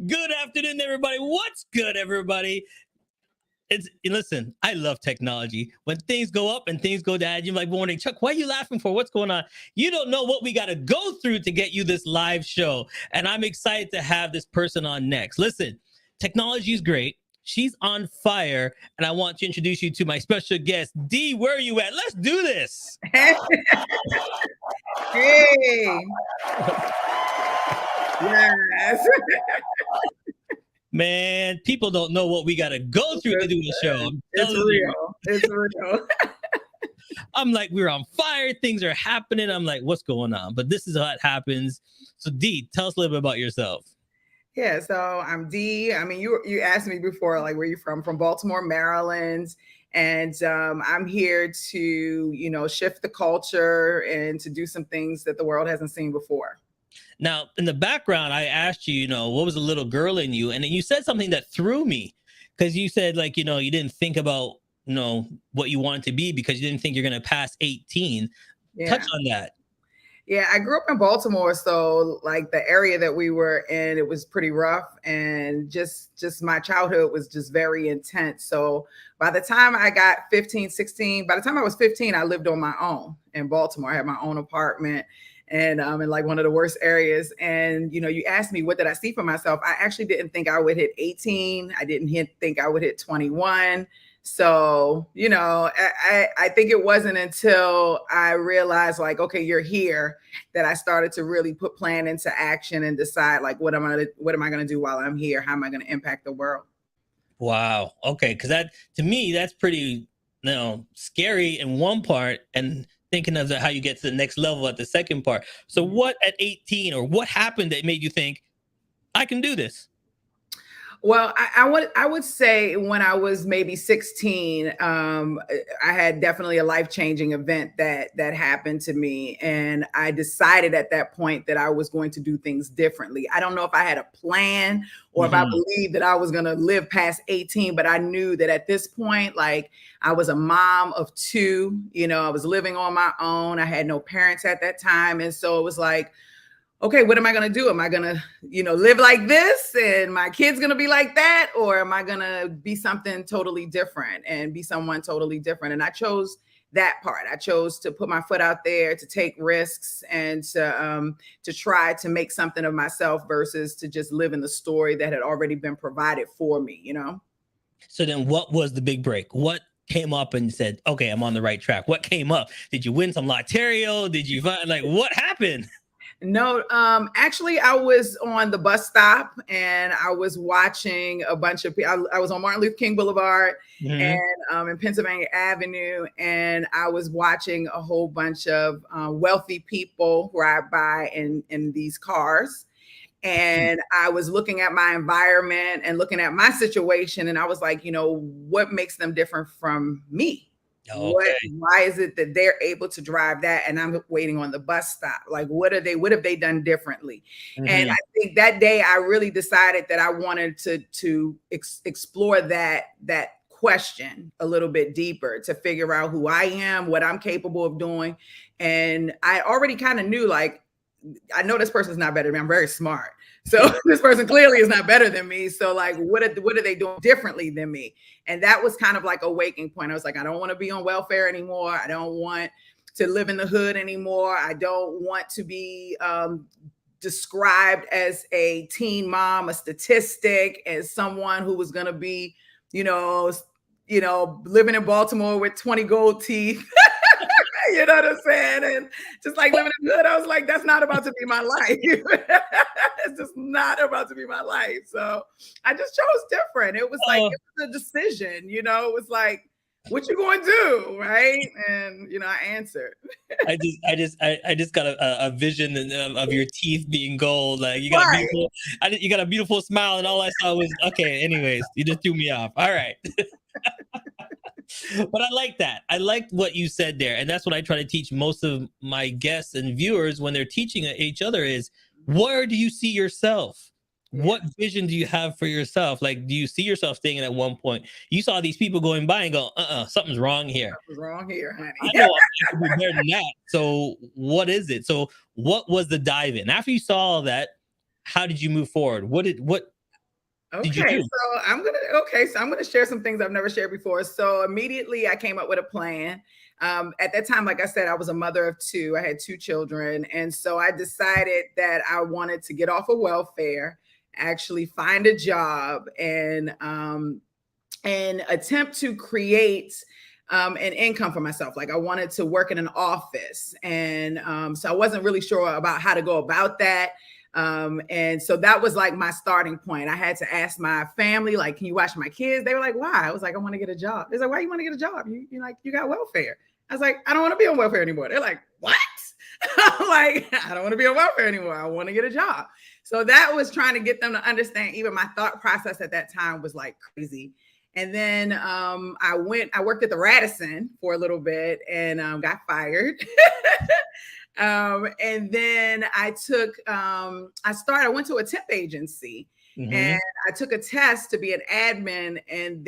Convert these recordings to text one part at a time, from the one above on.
Good afternoon, everybody. What's good, everybody? Listen, I love technology. When things go up and things go down, you're like wondering, Chuck, why are you laughing for? What's going on? You don't know what we got to go through to get you this live show. And I'm excited to have this person on next. Listen, technology is great. She's on fire. And I want to introduce you to my special guest, Dee. Where are you at? Let's do this. Hey. Yes. Man, people don't know what we got to go through to do the show. It's real. It's real. I'm like, we're on fire. Things are happening. I'm like, what's going on? But this is how it happens. So, Dee, tell us a little bit about yourself. Yeah, so I'm Dee. I mean, you asked me before, like, where you from? From Baltimore, Maryland. And I'm here to, shift the culture and to do some things that the world hasn't seen before. Now, in the background, I asked you, what was a little girl in you? And then you said something that threw me because you said, like, you didn't think about, what you wanted to be because you didn't think you're going to pass 18. Yeah. Touch on that. Yeah, I grew up in Baltimore, so like the area that we were in, it was pretty rough, and just my childhood was just very intense. So by the time I got 15, 16, by the time I was 15, I lived on my own in Baltimore. I had my own apartment and in like one of the worst areas. And, you asked me, what did I see for myself? I actually didn't think I would hit 18. I didn't think I would hit 21. So, I think it wasn't until I realized, like, okay, you're here, that I started to really put plan into action and decide, like, what am I going to do while I'm here? How am I going to impact the world? Wow. Okay. Because that, to me, that's pretty, scary in one part, and thinking of how you get to the next level at the second part. So what at 18, or what happened that made you think, I can do this? Well, I would say when I was maybe 16, I had definitely a life-changing event that happened to me. And I decided at that point that I was going to do things differently. I don't know if I had a plan or if I believed that I was going to live past 18, but I knew that at this point, like, I was a mom of two, I was living on my own. I had no parents at that time. And so it was like, okay, what am I going to do? Am I going to, live like this and my kid's going to be like that? Or am I going to be something totally different and be someone totally different? And I chose that part. I chose to put my foot out there, to take risks, and to try to make something of myself versus to just live in the story that had already been provided for me, So then what was the big break? What came up and said, okay, I'm on the right track? What came up? Did you win some Lotterio? Did you find, like, what happened? No, actually, I was on the bus stop and I was watching a bunch of people. I was on Martin Luther King Boulevard and in Pennsylvania Avenue, and I was watching a whole bunch of wealthy people ride by in these cars. And I was looking at my environment and looking at my situation, and I was like, what makes them different from me? Okay. Why is it that they're able to drive that and I'm waiting on the bus stop? Like, what have they done differently? And I think that day I really decided that I wanted to explore that question a little bit deeper, to figure out who I am, what I'm capable of doing. And I already kind of knew, like, I know this person's not better than me. I'm very smart. So this person clearly is not better than me. So, like, what are they doing differently than me? And that was kind of like a waking point. I was like, I don't want to be on welfare anymore. I don't want to live in the hood anymore. I don't want to be described as a teen mom, a statistic, as someone who was going to be, living in Baltimore with 20 gold teeth. You know what I'm saying? And just like living in the hood, I was like, that's not about to be my life. It's just not about to be my life. So I just chose different. It was like, it was a decision, it was like, what you going to do? Right. And, I answered. I just got a vision of your teeth being gold. Like, you got you got a beautiful smile, and all I saw was, okay, anyways, you just threw me off. All right. But I like that. I liked what you said there. And that's what I try to teach most of my guests and viewers when they're teaching each other is, where do you see yourself? What vision do you have for yourself? Like, do you see yourself staying at one point? You saw these people going by and go, something's wrong here. Something's wrong here, honey. I know I could be better than that. So what is it? So what was the dive in? After you saw all that, how did you move forward? did you Okay, do? so I'm gonna share some things I've never shared before. So immediately I came up with a plan. At that time, like I said, I was a mother of two. I had two children, and so I decided that I wanted to get off of welfare, actually find a job, and attempt to create an income for myself. Like I wanted to work in an office, and so I wasn't really sure about how to go about that. And so that was like my starting point. I had to ask my family, like, can you watch my kids? They were like, why? I was like, I want to get a job. They're like, why you want to get a job? You like, you got welfare. I was like, I don't want to be on welfare anymore. They're like, what? I'm like, I don't want to be on welfare anymore. I want to get a job. So that was trying to get them to understand. Even my thought process at that time was like crazy. And then I worked at the Radisson for a little bit and got fired. And then I went to a temp agency and I took a test to be an admin, and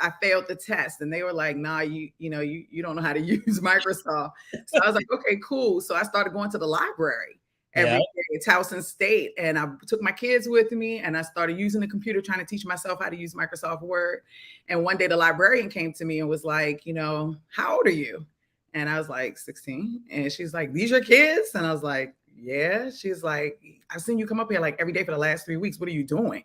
I failed the test, and they were like, nah, you don't know how to use Microsoft. So I was like, okay, cool. So I started going to the library every day, Towson State, and I took my kids with me, and I started using the computer, trying to teach myself how to use Microsoft Word. And one day the librarian came to me and was like, how old are you? And I was like, 16. And she's like, these your kids? And I was like, yeah. She's like, I've seen you come up here like every day for the last 3 weeks. What are you doing?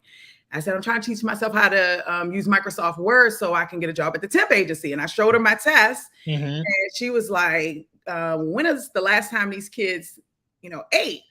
I said, I'm trying to teach myself how to use Microsoft Word so I can get a job at the temp agency. And I showed her my test. And she was like, when is the last time these kids, ate?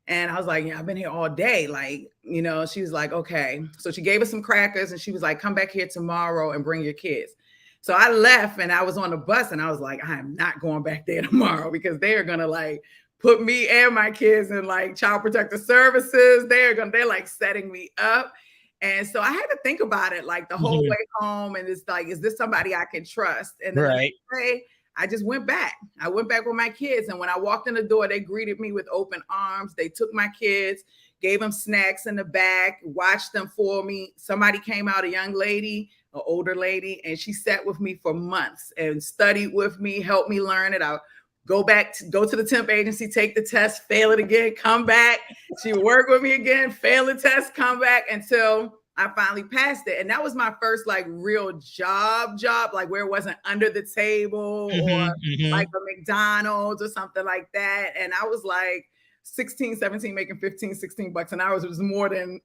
And I was like, yeah, I've been here all day. Like, she was like, okay. So she gave us some crackers and she was like, come back here tomorrow and bring your kids. So I left and I was on the bus and I was like, I am not going back there tomorrow because they are going to like put me and my kids in like child protective services. They're like setting me up. And so I had to think about it like the whole way home. And it's like, is this somebody I can trust? And then the next day, I just went back. I went back with my kids. And when I walked in the door, they greeted me with open arms. They took my kids, gave them snacks in the back, watched them for me. Somebody came out, a young lady, an older lady, and she sat with me for months and studied with me, helped me learn it. I'll go to the temp agency, take the test, fail it again, come back. She would work with me again, fail the test, come back until I finally passed it. And that was my first like real job, like where it wasn't under the table or like a McDonald's or something like that. And I was like 16, 17, making 15, 16 bucks an hour. It was more than,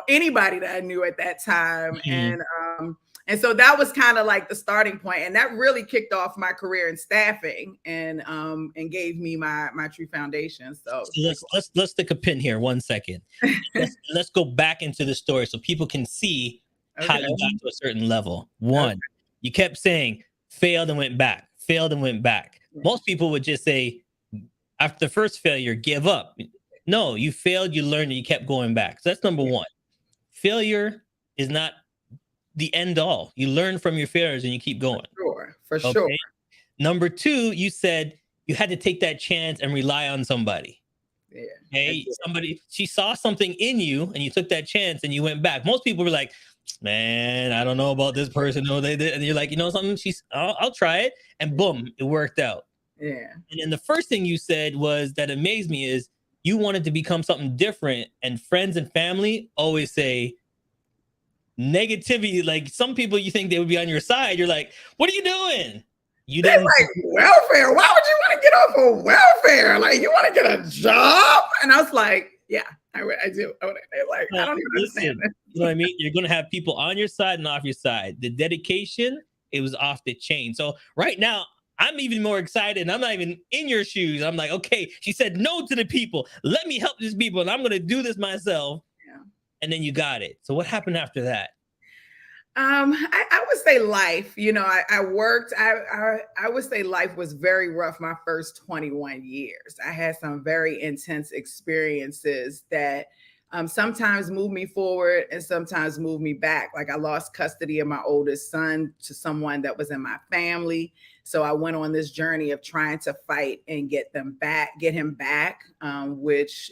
anybody that I knew at that time. And so that was kind of like the starting point. And that really kicked off my career in staffing and gave me my true foundation. So let's stick a pin here 1 second. let's go back into the story so people can see how you got to a certain level. One, you kept saying failed and went back, failed and went back. Most people would just say, after the first failure, give up. No, you failed, you learned, and you kept going back. So that's number one. Failure is not the end all. You learn from your failures and you keep going. For sure. Number two, you said you had to take that chance and rely on somebody. Yeah. Okay. She saw something in you and you took that chance and you went back. Most people were like, man, I don't know about this person. No, they did. And you're like, something, I'll try it. And boom, it worked out. Yeah. And then the first thing you said was that amazed me is you wanted to become something different. And friends and family always say, negativity, like some people you think they would be on your side. You're like, what are you doing? You didn't like welfare. Why would you want to get off of welfare? Like you want to get a job? And I was like, yeah, I do. I don't even understand this. You know what I mean? You're gonna have people on your side and off your side. The dedication, it was off the chain. So right now, I'm even more excited. I'm not even in your shoes. I'm like, okay, she said no to the people. Let me help these people, and I'm gonna do this myself. And then you got it. So what happened after that? I would say life, I worked, I would say life was very rough my first 21 years. I had some very intense experiences that sometimes moved me forward and sometimes moved me back. Like I lost custody of my oldest son to someone that was in my family. So I went on this journey of trying to fight and get him back, which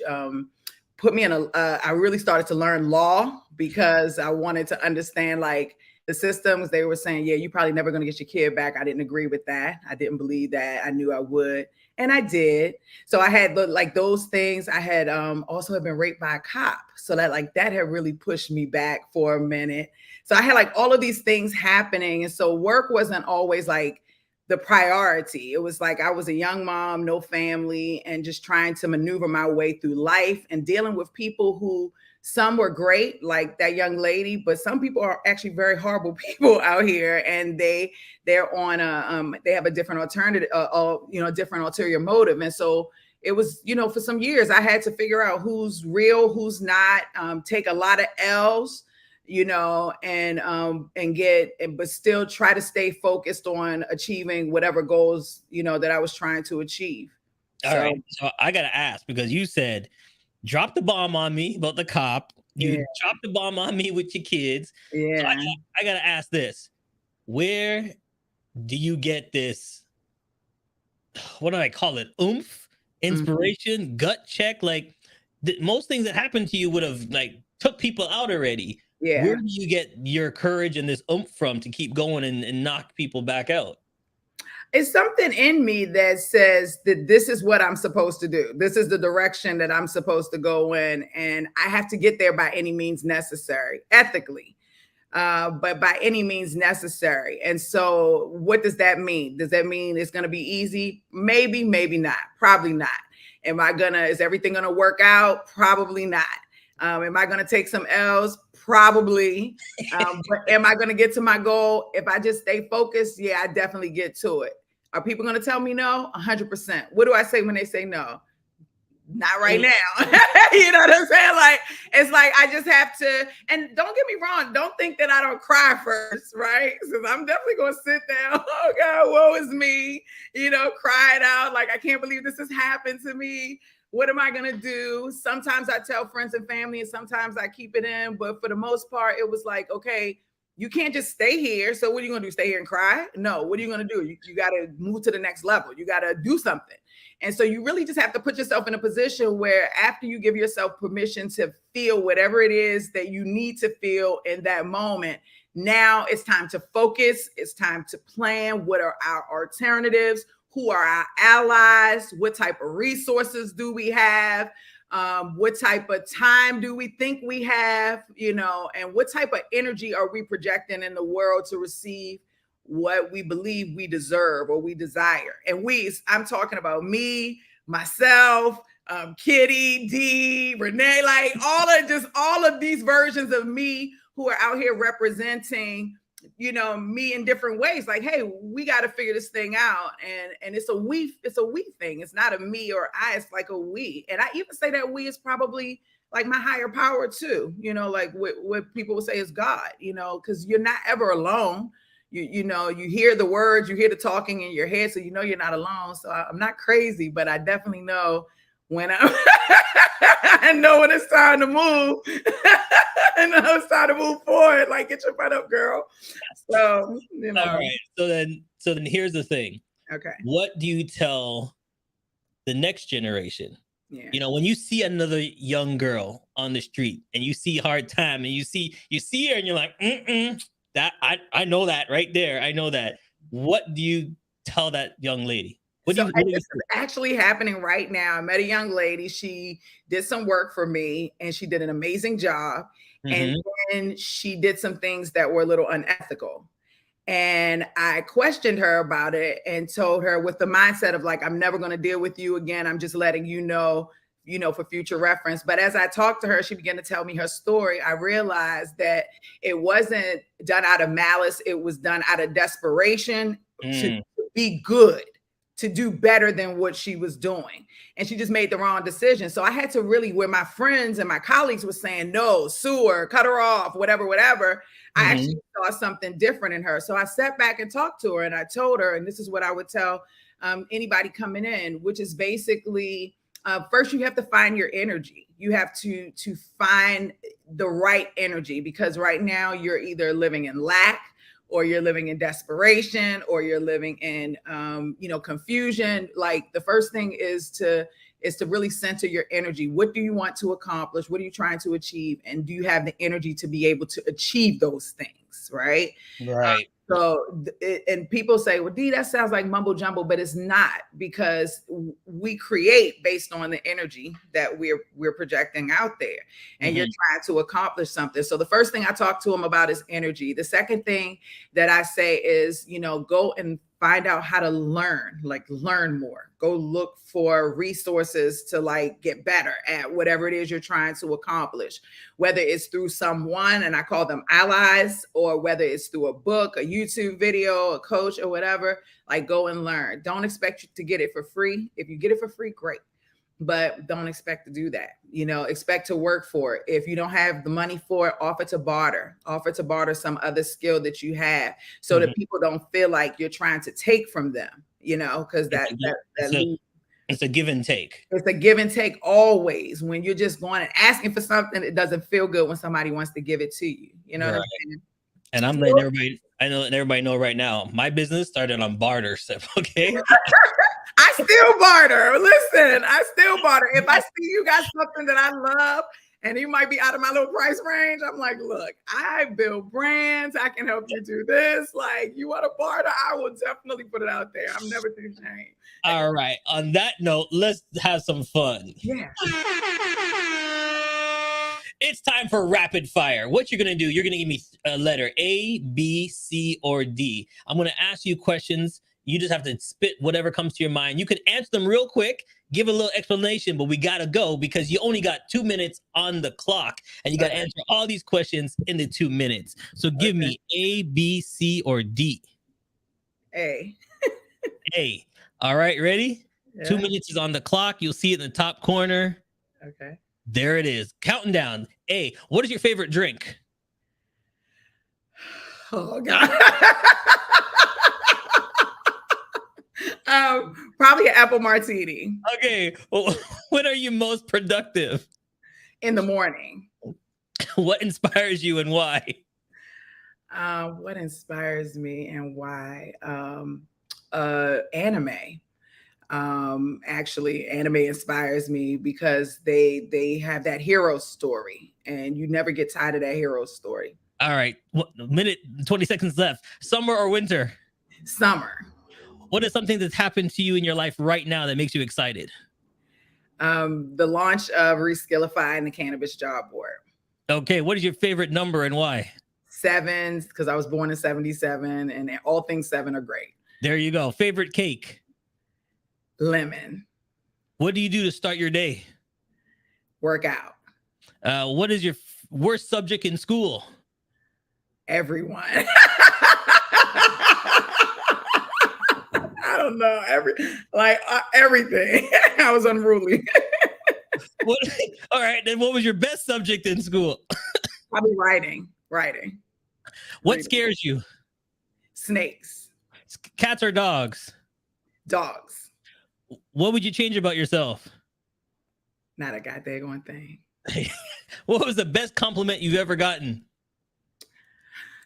put me in I really started to learn law because I wanted to understand like the systems, they were saying, yeah, you're probably never going to get your kid back. I didn't agree with that. I didn't believe that. I knew I would. And I did. So I had like those things. I had also had been raped by a cop. So that had really pushed me back for a minute. So I had like all of these things happening. And so work wasn't always like the priority. It was like I was a young mom, no family, and just trying to maneuver my way through life and dealing with people who some were great, like that young lady, but some people are actually very horrible people out here, and they're on they have a different alternative, different ulterior motive. And so it was, for some years I had to figure out who's real, who's not, take a lot of L's, but still try to stay focused on achieving whatever goals, that I was trying to achieve. All right. So I got to ask, because you said, drop the bomb on me about the cop. You drop the bomb on me with your kids. Yeah. So I got to ask this. Where do you get this, what do I call it? Oomph, inspiration, gut check? Like most things that happened to you would have like took people out already. Yeah. Where do you get your courage and this oomph from to keep going and knock people back out? It's something in me that says that this is what I'm supposed to do. This is the direction that I'm supposed to go in. And I have to get there by any means necessary, ethically, but by any means necessary. And so what does that mean? Does that mean it's going to be easy? Maybe, maybe not. Probably not. Is everything going to work out? Probably not. Am I going to take some L's? Probably. But am I going to get to my goal? If I just stay focused, yeah, I definitely get to it. Are people going to tell me no? 100%. What do I say when they say no? Not right now. You know what I'm saying? Like, it's like, I just have to, and don't get me wrong. Don't think that I don't cry first, right? Because I'm definitely going to sit down. Oh God, woe is me. Cry it out. Like, I can't believe this has happened to me. What am I going to do? Sometimes I tell friends and family, and sometimes I keep it in. But for the most part, it was like, okay, you can't just stay here. So what are you going to do? Stay here and cry? No. What are you going to do? You got to move to the next level. You got to do something. And so you really just have to put yourself in a position where after you give yourself permission to feel whatever it is that you need to feel in that moment, now it's time to focus. It's time to plan. What are our alternatives? Who are our allies? What type of resources do we have? What type of time do we think we have? And what type of energy are we projecting in the world to receive what we believe we deserve or we desire? And I'm talking about me, myself, Kitty, Dee, Renee, like all of these versions of me who are out here representing me in different ways. Like, hey, we got to figure this thing out. And it's a we thing. It's not a me or I, it's like a we. And I even say that we is probably like my higher power too, like what people would say is God, because you're not ever alone. You hear the words, you hear the talking in your head. So, you're not alone. So I'm not crazy, but I definitely know when I know when it's time to move. And I was trying to move forward. Like, get your butt up, girl. So, All right. So then here's the thing. Okay. What do you tell the next generation? Yeah. When you see another young girl on the street and you see hard time and you see her and you're like, that I know that right there. I know that. What do you tell that young lady? This is actually happening right now. I met a young lady. She did some work for me and she did an amazing job. And then she did some things that were a little unethical. And I questioned her about it and told her with the mindset of like, I'm never going to deal with you again. I'm just letting you know, for future reference. But as I talked to her, she began to tell me her story. I realized that it wasn't done out of malice. It was done out of desperation to be good, to do better than what she was doing. And she just made the wrong decision. So I had to really, where my friends and my colleagues were saying, no, sue her, cut her off, whatever, I actually saw something different in her. So I sat back and talked to her and I told her, and this is what I would tell anybody coming in, which is basically, first you have to find your energy. You have to find the right energy, because right now you're either living in lack, or you're living in desperation, or you're living in, confusion. Like, the first thing is to really center your energy. What do you want to accomplish? What are you trying to achieve? And do you have the energy to be able to achieve those things? cannabis, right? Right. And people say, well, D, that sounds like mumbo jumbo, but it's not, because we create based on the energy that we're projecting out there, and you're trying to accomplish something. So the first thing I talk to them about is energy. The second thing that I say is, go and find out how to learn more. Go look for resources to get better at whatever it is you're trying to accomplish, whether it's through someone, and I call them allies, or whether it's through a book, a YouTube video, a coach, or whatever. Go and learn. Don't expect you to get it for free. If you get it for free, great. But don't expect to do that. Expect to work for it. If you don't have the money for it, offer to barter some other skill that you have, so that people don't feel like you're trying to take from them, because it's a give and take. It's a give and take always. When you're just going and asking for something, it doesn't feel good when somebody wants to give it to you. You know what I'm saying? And I'm letting everybody know right now, my business started on barter stuff. Okay. I still barter. Listen, I still barter. If I see you got something that I love and you might be out of my little price range, I'm like, look, I build brands. I can help you do this. You want to barter? I will definitely put it out there. I'm never too ashamed. All right. On that note, let's have some fun. Yeah. It's time for rapid fire. What you're going to do, you're going to give me a letter A, B, C, or D. I'm going to ask you questions. You just have to spit whatever comes to your mind. You can answer them real quick, give a little explanation, but we got to go because you only got 2 minutes on the clock and you got to answer all these questions in the 2 minutes. So give me A, B, C, or D. A. A. All right, ready? Yeah. 2 minutes is on the clock. You'll see it in the top corner. Okay. There it is. Counting down. A. What is your favorite drink? Oh, God. Probably an apple martini. Okay. Well, when are you most productive? In the morning. What inspires you and why? What inspires me and why? Anime. Actually, anime inspires me because they have that hero story, and you never get tired of that hero story. All right. Minute, 20 seconds left. Summer or winter? Summer. What is something that's happened to you in your life right now that makes you excited? The launch of ReSkillify and the Cannabis job board. Okay. What is your favorite number and why? 7s, because I was born in 77, and all things 7 are great. There you go. Favorite cake? Lemon. What do you do to start your day? Work out. What is your worst subject in school? Everyone. I don't know. Everything. I was unruly. All right. Then what was your best subject in school? Probably writing. What scares you? Snakes. Cats or dogs? Dogs. What would you change about yourself? Not a goddamn thing. What was the best compliment you've ever gotten?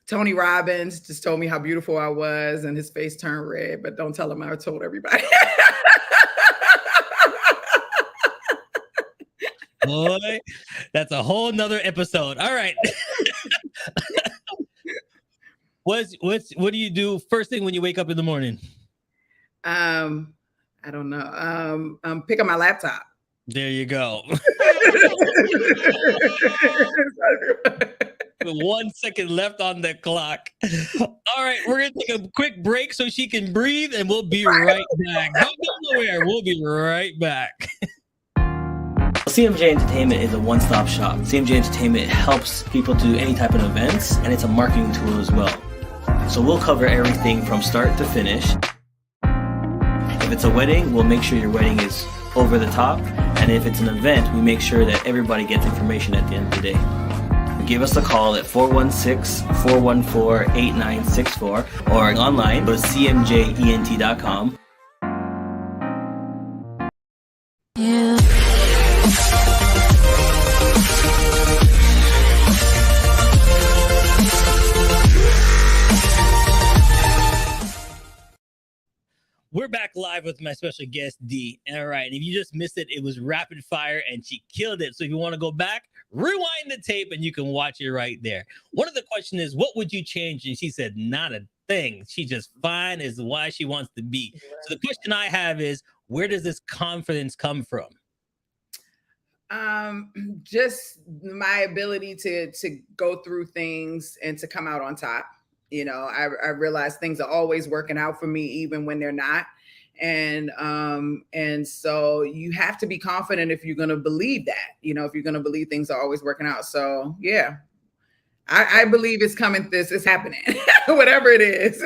Tony Robbins just told me how beautiful I was, and his face turned red, but don't tell him I told everybody. Boy, that's a whole nother episode. All right. What do you do first thing when you wake up in the morning? I don't know. Pick up my laptop. There you go. 1 second left on the clock. All right, we're going to take a quick break so she can breathe, and we'll be right back. Don't go nowhere. We'll be right back. CMJ Entertainment is a one-stop shop. CMJ Entertainment helps people do any type of events, and it's a marketing tool as well. So we'll cover everything from start to finish. If it's a wedding, we'll make sure your wedding is over the top. And if it's an event, we make sure that everybody gets information at the end of the day. Give us a call at 416-414-8964 or online, go to cmjent.com. Yeah. We're back back live with my special guest, D. All right. And if you just missed it, it was rapid fire and she killed it. So if you want to go back, rewind the tape and you can watch it right there. One of the questions is, what would you change? And she said, not a thing. She just fine is why she wants to be. So the question I have is, where does this confidence come from? Just my ability to go through things and to come out on top. You know, I realize things are always working out for me, even when they're not. And so you have to be confident if you're going to believe that, you know, if you're going to believe things are always working out. So yeah, I believe it's coming. This is happening, whatever it is.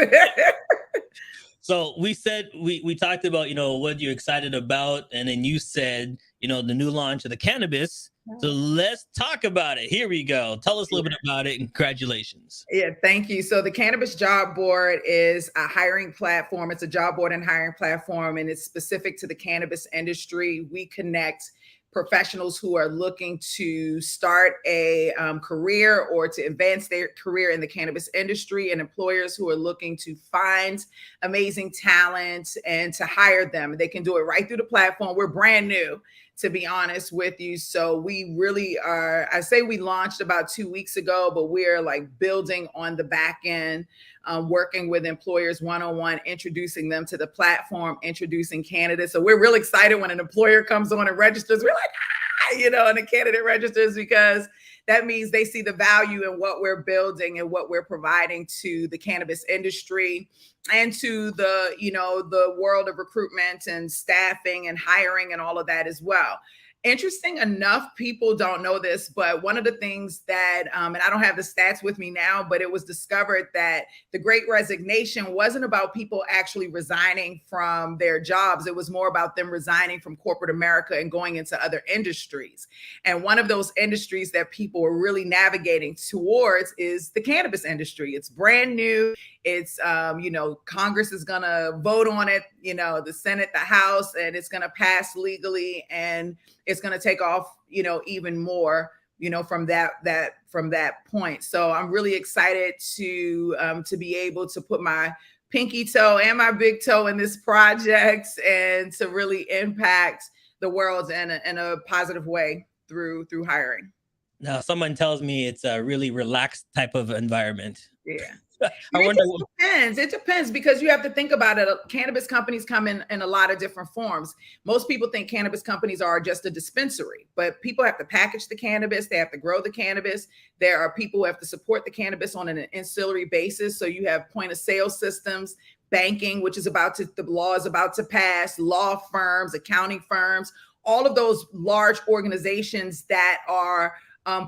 So we said, we talked about, you know, what you're excited about. And then you said, you know, the new launch of the Cannabis. So let's talk about it. Here we go. Tell us a little bit about it. Congratulations. Yeah, thank you. So the Cannabis Job Board is a hiring platform. It's a job board and hiring platform, and it's specific to the cannabis industry. We connect professionals who are looking to start a career or to advance their career in the cannabis industry, and employers who are looking to find amazing talent and to hire them. They can do it right through the platform. We're brand new, to be honest with you. So we really are, I say we launched about 2 weeks ago, but we're like building on the back end, working with employers one-on-one, introducing them to the platform, introducing candidates. So we're really excited when an employer comes on and registers. We're like, you know, and the candidate registers, because that means they see the value in what we're building and what we're providing to the cannabis industry and to the, you know, the world of recruitment and staffing and hiring and all of that as well. Interesting enough, people don't know this, but one of the things that, and I don't have the stats with me now, but it was discovered that the Great Resignation wasn't about people actually resigning from their jobs. It was more about them resigning from corporate America and going into other industries. And one of those industries that people are really navigating towards is the cannabis industry. It's brand new. It's, you know, Congress is going to vote on it, you know, the Senate, the House, and it's going to pass legally, and it's going to take off, you know, even more, you know, from that point. So I'm really excited to be able to put my pinky toe and my big toe in this project and to really impact the world in a positive way through hiring. Now, someone tells me it's a really relaxed type of environment. Yeah. It depends because you have to think about it. Cannabis companies come in a lot of different forms. Most people think cannabis companies are just a dispensary, but people have to package the cannabis. They have to grow the cannabis. There are people who have to support the cannabis on an ancillary basis. So you have point of sale systems, banking, which is the law is about to pass, law firms, accounting firms, all of those large organizations that are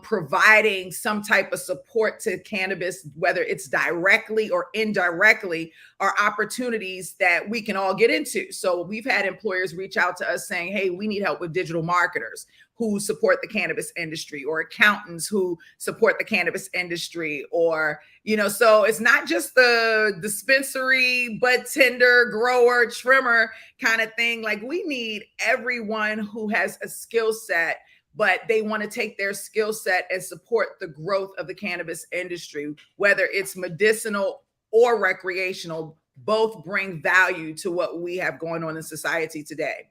providing some type of support to cannabis, whether it's directly or indirectly, are opportunities that we can all get into. So we've had employers reach out to us saying, hey, we need help with digital marketers who support the cannabis industry, or accountants who support the cannabis industry, or, you know, so it's not just the dispensary, bud tender, grower, trimmer kind of thing. Like, we need everyone who has a skill set, but they want to take their skill set and support the growth of the cannabis industry, whether it's medicinal or recreational. Both bring value to what we have going on in society today.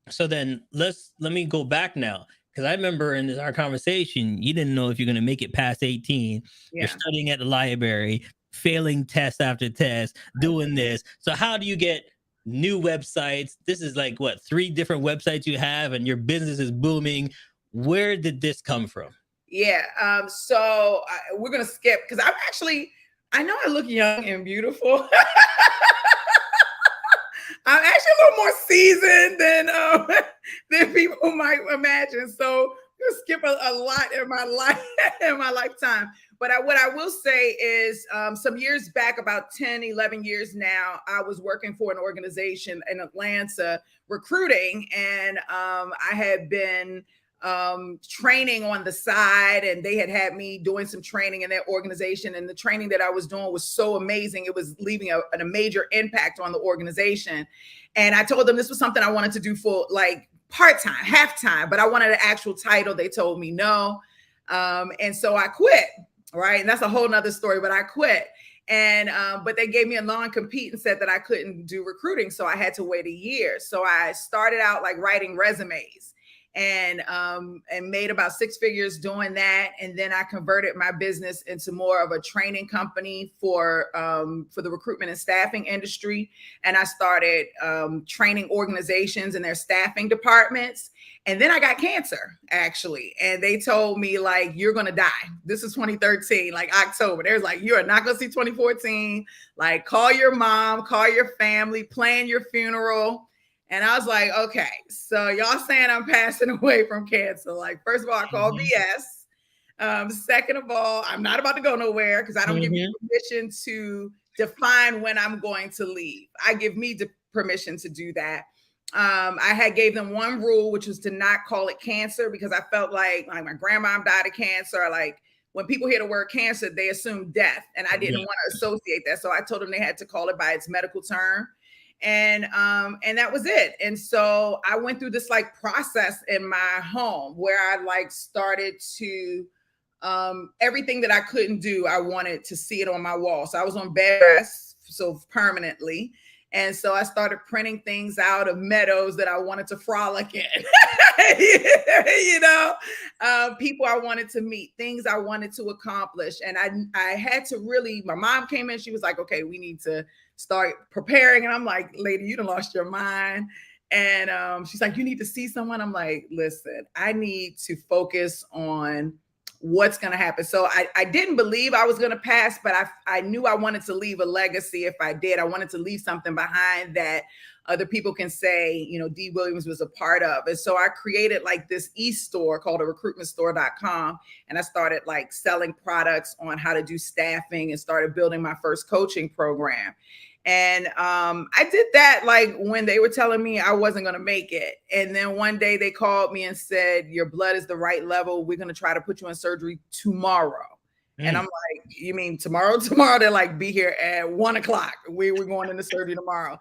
So then let me go back now, because I remember in our conversation, you didn't know if you're going to make it past 18. Yeah. You're studying at the library, failing test after test, doing this. So how do you get new websites? This is like, what, 3 different websites you have, and your business is booming. Where did this come from? Yeah. So we're going to skip, because I know I look young and beautiful. I'm actually a little more seasoned than people might imagine. So we'll skip a lot in my life, in my lifetime. But what I will say is some years back, about 10, 11 years now, I was working for an organization in Atlanta, recruiting, and I had been training on the side, and they had me doing some training in their organization, and the training that I was doing was so amazing. It was leaving a major impact on the organization. And I told them this was something I wanted to do for like part-time, half-time, but I wanted an actual title. They told me no. And so I quit, right? And that's a whole nother story, but I quit. And but they gave me a non-compete and said that I couldn't do recruiting, so I had to wait a year. So I started out like writing resumes, and made about 6 figures doing that. And then I converted my business into more of a training company for the recruitment and staffing industry. And I started training organizations in their staffing departments. And then I got cancer, actually. And they told me, like, you're going to die. This is 2013, like October. They was like, you are not going to see 2014. Like, call your mom, call your family, plan your funeral. And I was like, okay, so y'all saying I'm passing away from cancer. Like, first of all, I call BS. Second of all, I'm not about to go nowhere because I don't give you permission to define when I'm going to leave. I give me permission to do that. I had gave them one rule, which was to not call it cancer, because I felt like my grandma died of cancer. Like, when people hear the word cancer, they assume death, and I didn't want to associate that. So I told them they had to call it by its medical term. And that was it. And so I went through this like process in my home where I like started to everything that I couldn't do, I wanted to see it on my wall. So I was on bed rest, so permanently. And so I started printing things out of meadows that I wanted to frolic in, people I wanted to meet, things I wanted to accomplish. And I had to really, my mom came in, she was like, okay, we need to start preparing. And I'm like, lady, you done lost your mind. And she's like, you need to see someone. I'm like, listen, I need to focus on what's going to happen. So I didn't believe I was going to pass, but I knew I wanted to leave a legacy. If I did, I wanted to leave something behind that other people can say, Dee Williams was a part of. And so I created like this e-store called recruitmentstore.com. And I started like selling products on how to do staffing and started building my first coaching program. And I did that like when they were telling me I wasn't going to make it. And then one day they called me and said, your blood is the right level. We're going to try to put you in surgery tomorrow. And I'm like, you mean tomorrow? Tomorrow? They're like, be here at 1:00. We're going into surgery tomorrow.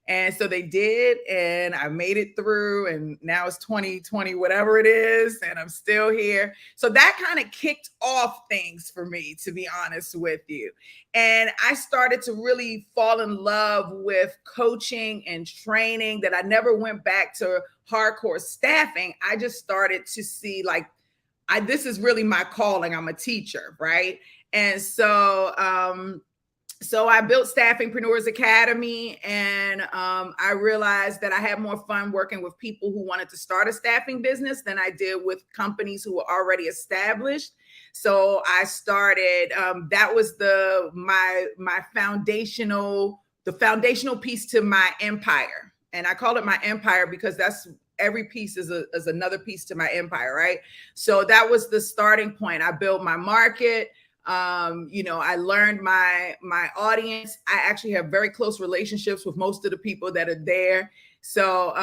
And so they did, and I made it through, and now it's 2020, whatever it is, and I'm still here. So that kind of kicked off things for me, to be honest with you. And I started to really fall in love with coaching and training, that I never went back to hardcore staffing. I just started to see like, this is really my calling. I'm a teacher, right? And so I built Staffingpreneurs Academy, and I realized that I had more fun working with people who wanted to start a staffing business than I did with companies who were already established. So I started, that was my foundational piece to my empire. And I call it my empire because every piece is another piece to my empire, right? So that was the starting point. I built my market. I learned my audience. I actually have very close relationships with most of the people that are there. So,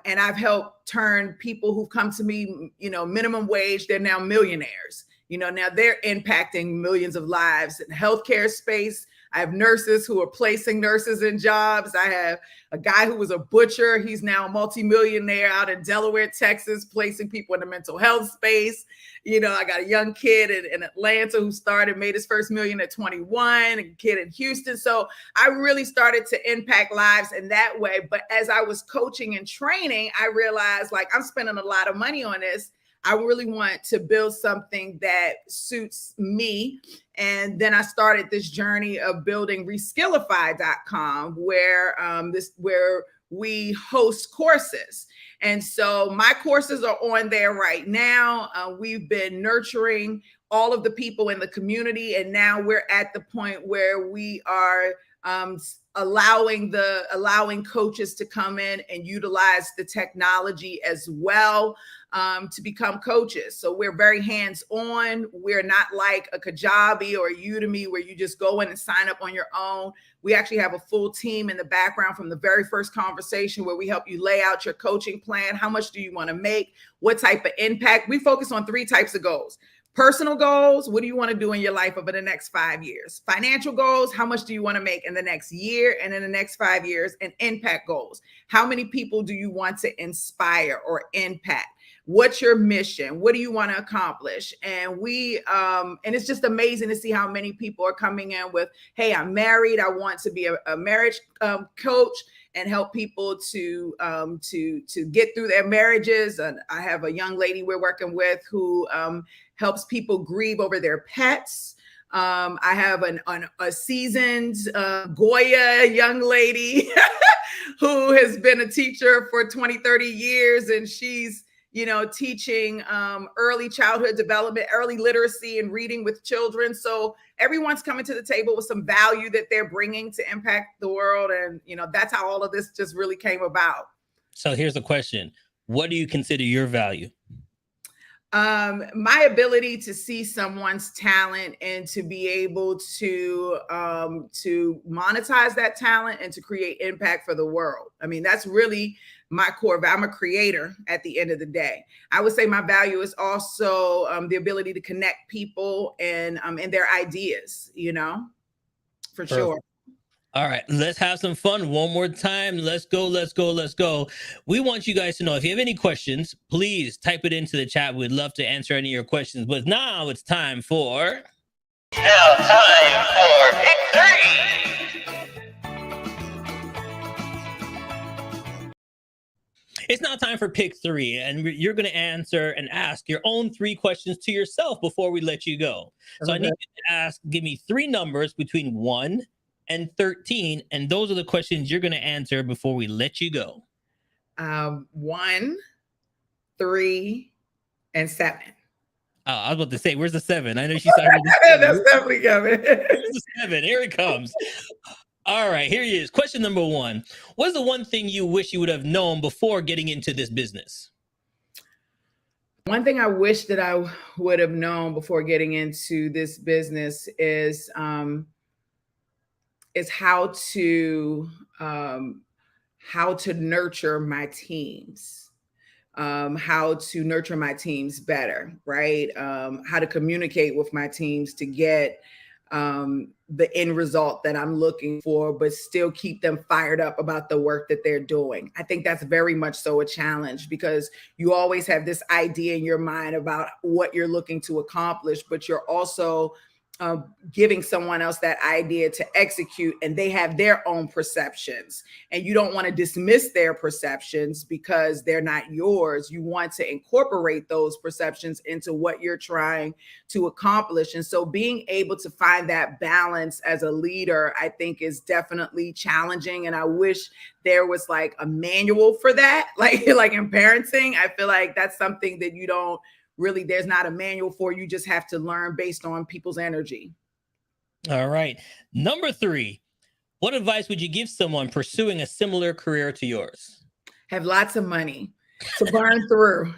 and I've helped turn people who've come to me, minimum wage, they're now millionaires. Now they're impacting millions of lives in the healthcare space. I have nurses who are placing nurses in jobs. I have a guy who was a butcher. He's now a multimillionaire out in Delaware, Texas, placing people in the mental health space. I got a young kid in Atlanta who made his first million at 21, a kid in Houston. So I really started to impact lives in that way. But as I was coaching and training, I realized like I'm spending a lot of money on this. I really want to build something that suits me. And then I started this journey of building ReSkillify.com, where we host courses. And so my courses are on there right now. We've been nurturing all of the people in the community. And now we're at the point where we are allowing coaches to come in and utilize the technology as well to become coaches. So we're very hands-on. We're not like a Kajabi or a Udemy where you just go in and sign up on your own. We actually have a full team in the background from the very first conversation where we help you lay out your coaching plan. How much do you want to make? What type of impact? We focus on 3 types of goals. Personal goals, what do you want to do in your life over the next 5 years? Financial goals, how much do you want to make in the next year and in the next 5 years? And impact goals, how many people do you want to inspire or impact? what's your mission? What do you want to accomplish? And and it's just amazing to see how many people are coming in with, hey, I'm married. I want to be a marriage coach and help people to get through their marriages. And I have a young lady we're working with who helps people grieve over their pets. I have a seasoned Goya young lady who has been a teacher for 20, 30 years, and she's, teaching early childhood development, early literacy and reading with children. So everyone's coming to the table with some value that they're bringing to impact the world. And, that's how all of this just really came about. So here's the question. What do you consider your value? My ability to see someone's talent and to be able to monetize that talent and to create impact for the world. I mean, that's really my core. I'm a creator at the end of the day. I would say my value is also the ability to connect people and their ideas, for sure. All right, let's have some fun one more time. Let's go. We want you guys to know, if you have any questions, please type it into the chat. We'd love to answer any of your questions. But now it's time for... Pick 3. It's now time for Pick 3, and you're going to answer and ask your own 3 questions to yourself before we let you go. So I need you to give me 3 numbers between 1 and 13, and those are the questions you're going to answer before we let you go. 1, 3, and 7. I was about to say, where's the 7? I know she started. That's definitely coming. Here's the 7. Here it comes. All right, here he is. Question number 1. What is the one thing you wish you would have known before getting into this business? One thing I wish that I would have known before getting into this business is how to nurture my teams, how to nurture my teams better, right? How to communicate with my teams to get the end result that I'm looking for, but still keep them fired up about the work that they're doing. I think that's very much so a challenge, because you always have this idea in your mind about what you're looking to accomplish, but you're also giving someone else that idea to execute, and they have their own perceptions, and you don't want to dismiss their perceptions because they're not yours. You want to incorporate those perceptions into what you're trying to accomplish. And so being able to find that balance as a leader, I think, is definitely challenging. And I wish there was like a manual for that, like in parenting. I feel like that's something that you don't really, there's not a manual for. You just have to learn based on people's energy. All right. Number 3, what advice would you give someone pursuing a similar career to yours? Have lots of money to burn through.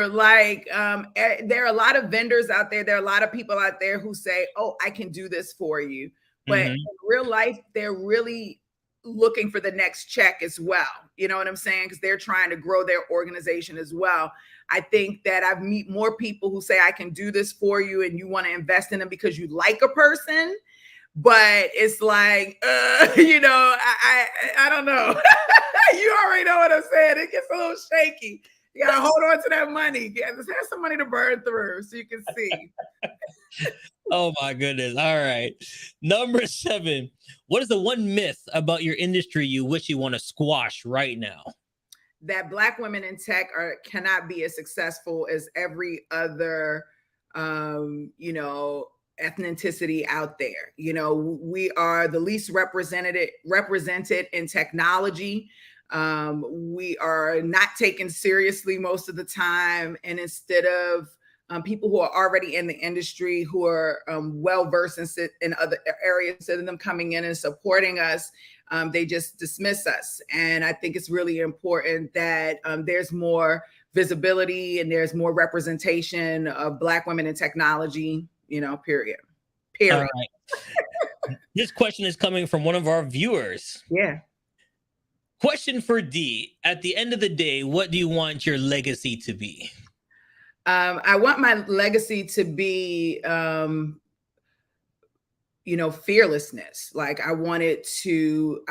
Like, there are a lot of vendors out there. There are a lot of people out there who say, oh, I can do this for you. But in real life, they're really looking for the next check as well. You know what I'm saying? Because they're trying to grow their organization as well. I think that I've met more people who say, I can do this for you, and you want to invest in them because you like a person. But it's like, I don't know. You already know what I'm saying. It gets a little shaky. You got to hold on to that money. Just have some money to burn through so you can see. Oh my goodness. All right. Number 7. What is the one myth about your industry you wish you want to squash right now? That Black women in tech cannot be as successful as every other, ethnicity out there. We are the least represented in technology. We are not taken seriously most of the time. And instead of people who are already in the industry, who are well-versed in other areas, instead of them coming in and supporting us, they just dismiss us. And I think it's really important that there's more visibility and there's more representation of Black women in technology, period. All right. This question is coming from one of our viewers. Yeah. Question for D. At the end of the day, what do you want your legacy to be? I want my legacy to be, fearlessness. Like I wanted to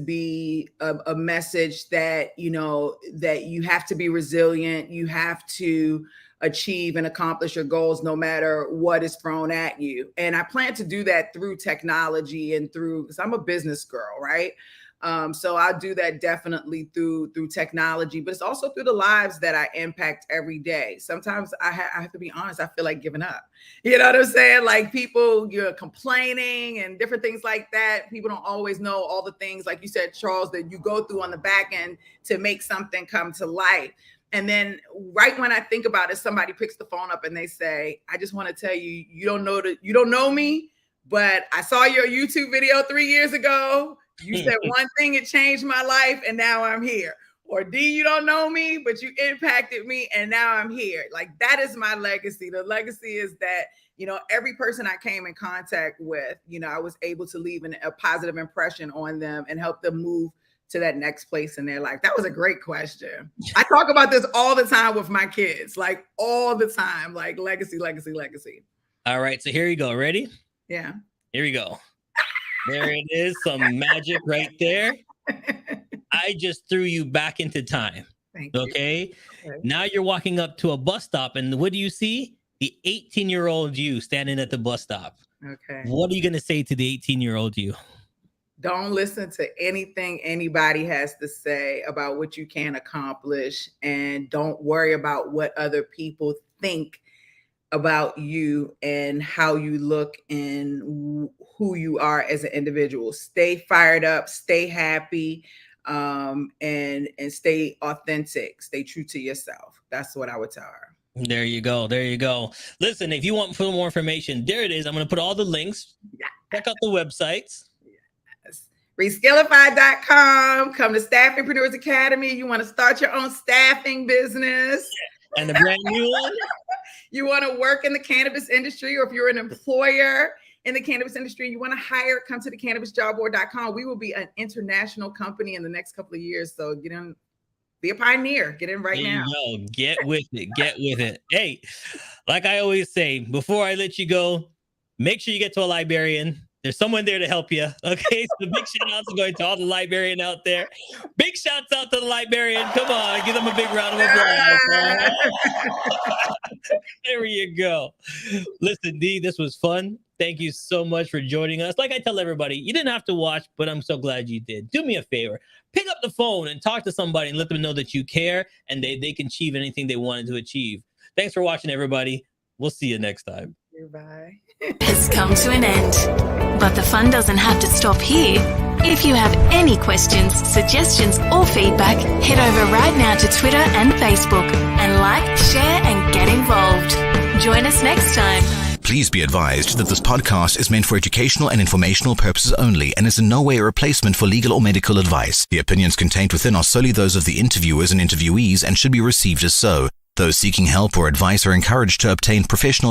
be a message that, that you have to be resilient. You have to achieve and accomplish your goals no matter what is thrown at you. And I plan to do that through technology and because I'm a business girl, right? So I'll do that definitely through technology, but it's also through the lives that I impact every day. Sometimes I have to be honest, I feel like giving up. You know what I'm saying? Like people, you're complaining and different things like that. People don't always know all the things, like you said, Charles, that you go through on the back end to make something come to life. And then right when I think about it, somebody picks the phone up and they say, I just want to tell you, you don't know me, but I saw your YouTube video 3 years ago. You said one thing, it changed my life, and now I'm here. Or D, you don't know me, but you impacted me, and now I'm here. Like that is my legacy. The legacy is that, every person I came in contact with, I was able to leave a positive impression on them and help them move to that next place in their life. That was a great question. I talk about this all the time with my kids, like all the time, like legacy, legacy, legacy. All right, so here you go. Ready? Yeah. Here we go. There it is. Some magic right there. I just threw you back into time. Thank you. Okay. Now you're walking up to a bus stop, and what do you see? The 18-year-old you standing at the bus stop. Okay. What are you going to say to the 18-year-old you? Don't listen to anything anybody has to say about what you can accomplish, and don't worry about what other people think about you and how you look and who you are as an individual. Stay fired up, stay happy, and stay authentic, stay true to yourself. That's what I would tell her. There you go. There you go. Listen, if you want more information, there it is. I'm going to put all the links. Yeah. Check out the websites. Yes. ReSkillify.com. Come to Staffingpreneurs Academy. You want to start your own staffing business. Yeah. And the brand new one. You want to work in the cannabis industry, or if you're an employer in the cannabis industry, you want to hire, come to the cannabisjobboard.com. We will be an international company in the next couple of years. So get in, be a pioneer, get in right now. Get with it. Get with it. Hey, like I always say, before I let you go, make sure you get to a librarian. There's someone there to help you. Okay. So big shout outs are going to all the librarian out there. Big shouts out to the librarian. Come on, give them a big round of applause. There you go. Listen, D, this was fun. Thank you so much for joining us. Like I tell everybody, you didn't have to watch, but I'm so glad you did. Do me a favor. Pick up the phone and talk to somebody and let them know that you care and they can achieve anything they wanted to achieve. Thanks for watching, everybody. We'll see you next time. Goodbye. Has come to an end, but the fun doesn't have to stop here. If you have any questions, suggestions, or feedback, head over right now to Twitter and Facebook and like, share, and get involved. Join us next time. Please be advised that this podcast is meant for educational and informational purposes only and is in no way a replacement for legal or medical advice. The opinions contained within are solely those of the interviewers and interviewees and should be received as so. Those seeking help or advice are encouraged to obtain professional